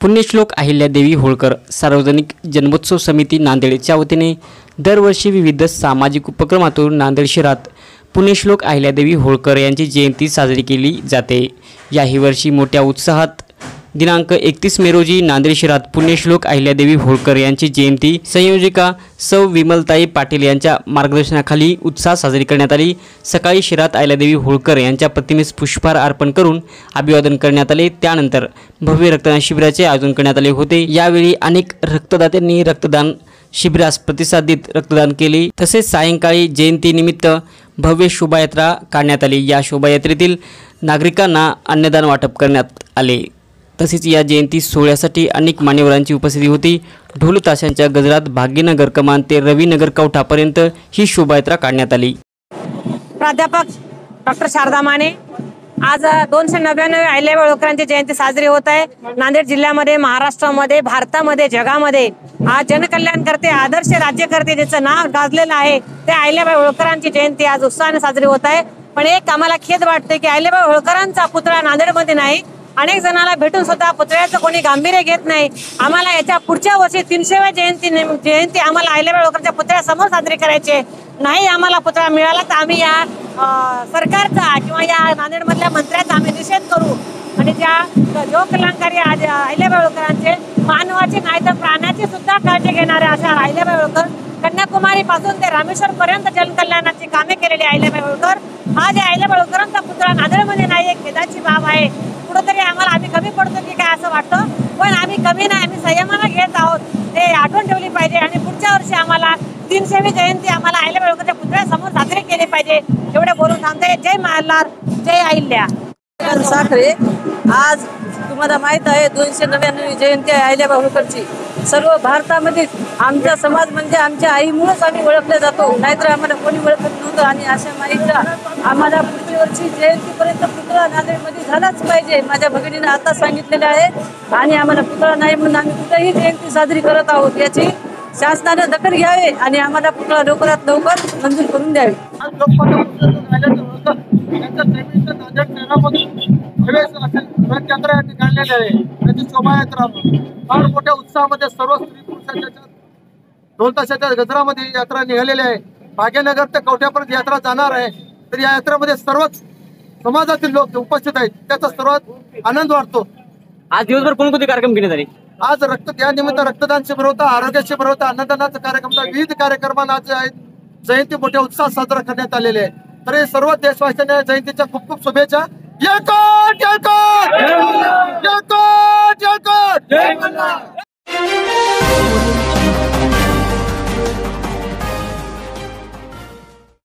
पुण्यश्लोक अहिल्यादेवी होळकर सार्वजनिक जन्मोत्सव समिती नांदेडच्या वतीने दरवर्षी विविध सामाजिक उपक्रमातून नांदेड शहरात पुण्यश्लोक अहिल्यादेवी होळकर यांची जयंती साजरी केली जाते। याही वर्षी मोठ्या उत्साहात दिनांक 31 मे रोजी नांदेड शहरात पुण्यश्लोक अहिल्यादेवी होळकर यांची जयंती संयोजिका सौ विमलताई पाटील यांच्या मार्गदर्शनाखाली उत्साह साजरी करण्यात आली। सकाळी शहरात अहिल्यादेवी होळकर यांच्या प्रतिमेस पुष्पहार अर्पण करून अभिवादन करण्यात आले। त्यानंतर भव्य रक्तदान शिबिराचे आयोजन करण्यात आले होते। यावेळी अनेक रक्तदात्यांनी रक्तदान शिबिरास प्रतिसाद देत रक्तदान केले। तसेच सायंकाळी जयंतीनिमित्त भव्य शोभायात्रा काढण्यात आली। या शोभायात्रेतील नागरिकांना अन्नदान वाटप करण्यात आले। तसेच या जयंती सोहळ्यासाठी अनेक मान्यवरांची उपस्थिती होती। ढोल ताशांच्या गजरात भाग्यनगर कमान ते रविनगर कवठापर्यंत ही शोभायात्रा काढण्यात आली। प्राध्यापक डॉक्टर शारदा माने आज 299 अहिल्याबाई होळकरांची जयंती साजरी होत आहे। नांदेड जिल्ह्यामध्ये, महाराष्ट्रामध्ये, भारतामध्ये, जगामध्ये आज जनकल्याण करते, आदर्श राज्यकर्ते ज्याचं नाव गाजलेलं आहे ते अहिल्याबाई होळकरांची जयंती आज उत्साहाने साजरी होत आहे। पण एक आम्हाला खेद वाटते की अहिल्याबाई होळकरांचा पुतळा नांदेडमध्ये नाही। अनेक जणांना भेटून सुद्धा पुतळ्याचं कोणी गांभीर्य घेत नाही। आम्हाला याच्या पुढच्या वर्षी 300व्या जयंती आम्हाला अहिल्याबाई होळकरच्या पुतळ्यासमोर साजरी करायची नाही। आम्हाला पुतळा मिळाला तर आम्ही या सरकारचा किंवा या नांदेडमधल्या मंत्र्याचा आम्ही निषेध करू आणि ज्या लोककल्याणकारी अहिल्याबाई होळकरांचे मानवाची नाही तर प्राण्याची सुद्धा काळजी घेणारे अशा अहिल्याबाई होळकर, कन्याकुमारी पासून ते रामेश्वर पर्यंत जनकल्याणाची कामे केलेली अहिल्याबाई होळकर, हा जे अहिल्याबाई होळकरांचा पुतळा नांदेडमध्ये नाही एक खेदाची बाब आहे। कुठेतरी आम्हाला आम्ही कमी पडतो की काय असं वाटतं, पण आम्ही कमी नाही, आम्ही संयमानं घेत आहोत हे आठवण ठेवली पाहिजे। आणि पुढच्या वर्षी आम्हाला 300वी जयंती आम्हाला अहिल्याबाई होळकरच्या पुतळ्यासमोर साजरी केली पाहिजे एवढे बोलून थांबते। जय मल्हार, जय अहिल्या साखरे। आज तुम्हाला माहित आहे 299वी जयंती आहे अहिल्याबाई होळकरची। सर्व भारतामध्ये आमचा समाज म्हणजे आमच्या आईमुळेच आम्ही ओळखले जातो, नाहीतर आम्हाला कोणी ओळखत नव्हतं। आणि अशा माईचा आम्हाला पुढच्या वर्षी जयंतीपर्यंत पुतळा नांदेडमध्ये झालाच पाहिजे, माझ्या भगिनीने आता सांगितलेलं आहे। आणि आम्हाला पुतळा नाही म्हणून आम्ही कुठेही जयंती साजरी करत आहोत, याची शासनाने दखल घ्यावे आणि आम्हाला पुतळा लवकरात लवकर मंजूर करून द्यावे। काढलेली आहे त्याची शोभायात्रा फार मोठ्या उत्साहामध्ये सर्व स्त्री पुरुषांच्या ढोल ताशाच्या गजरामध्ये यात्रा निघालेली आहे। भाग्यनगर ते कवठ्यापर्यंत यात्रा जाणार आहे। तर या यात्रेमध्ये सर्वच समाजातील लोक उपस्थित आहेत, त्याचा सर्वात आनंद वाटतो। आज दिवसभर कोणकोणते कार्यक्रम घेण्यात आले? आज या निमित्त रक्तदान शिबिर होतं, आरोग्य शिबिर होतं, अन्नदानाचा कार्यक्रम होता, विविध कार्यक्रमांना आज जयंती मोठ्या उत्साहात साजरा करण्यात आलेले आहे। तर हे सर्व देशवासियांना जयंतीच्या खूप खूप शुभेच्छा। जय मल्हार।